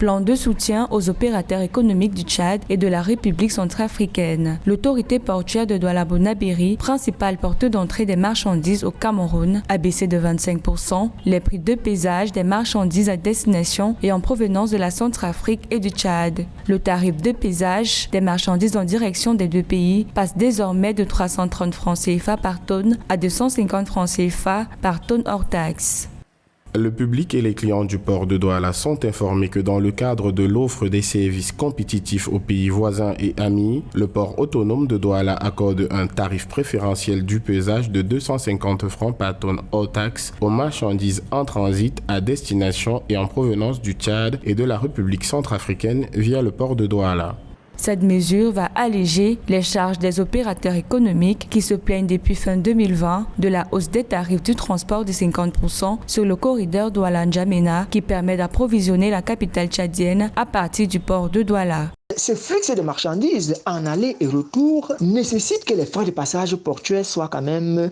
plan de soutien aux opérateurs économiques du Tchad et de la République centrafricaine. L'autorité portuaire de Douala-Bonabéry, principale porte d'entrée des marchandises au Cameroun, a baissé de 25% les prix de pesage des marchandises à destination et en provenance de la Centrafrique et du Tchad. Le tarif de pesage des marchandises en direction des deux pays passe désormais de 330 francs CFA par tonne à 250 francs CFA par tonne hors taxe. Le public et les clients du port de Douala sont informés que dans le cadre de l'offre des services compétitifs aux pays voisins et amis, le port autonome de Douala accorde un tarif préférentiel du pesage de 250 francs par tonne hors taxe aux marchandises en transit à destination et en provenance du Tchad et de la République centrafricaine via le port de Douala. Cette mesure va alléger les charges des opérateurs économiques qui se plaignent depuis fin 2020 de la hausse des tarifs du transport de 50% sur le corridor Douala-N'Djamena qui permet d'approvisionner la capitale tchadienne à partir du port de Douala. Ce flux de marchandises en aller et retour nécessite que les frais de passage portuaires soient quand même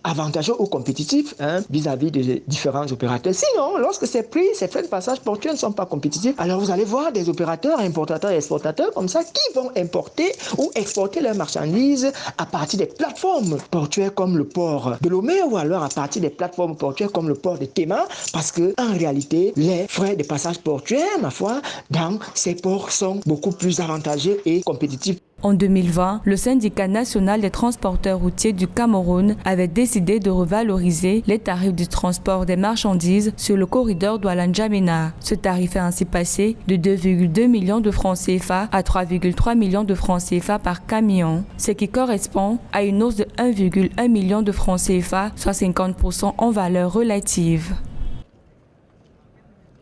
avantageux ou compétitifs vis-à-vis des différents opérateurs. Sinon, lorsque ces frais de passage portuaires ne sont pas compétitifs, alors vous allez voir des opérateurs, importateurs et exportateurs comme ça qui vont importer ou exporter leurs marchandises à partir des plateformes portuaires comme le port de Lomé ou alors à partir des plateformes portuaires comme le port de Tema parce que en réalité, les frais de passage portuaires, ma foi, dans ces ports sont beaucoup plus avantageux et compétitifs. En 2020, le syndicat national des transporteurs routiers du Cameroun avait décidé de revaloriser les tarifs du transport des marchandises sur le corridor Douala-N'Djamena. Ce tarif est ainsi passé de 2,2 millions de francs CFA à 3,3 millions de francs CFA par camion, ce qui correspond à une hausse de 1,1 million de francs CFA, soit 50% en valeur relative.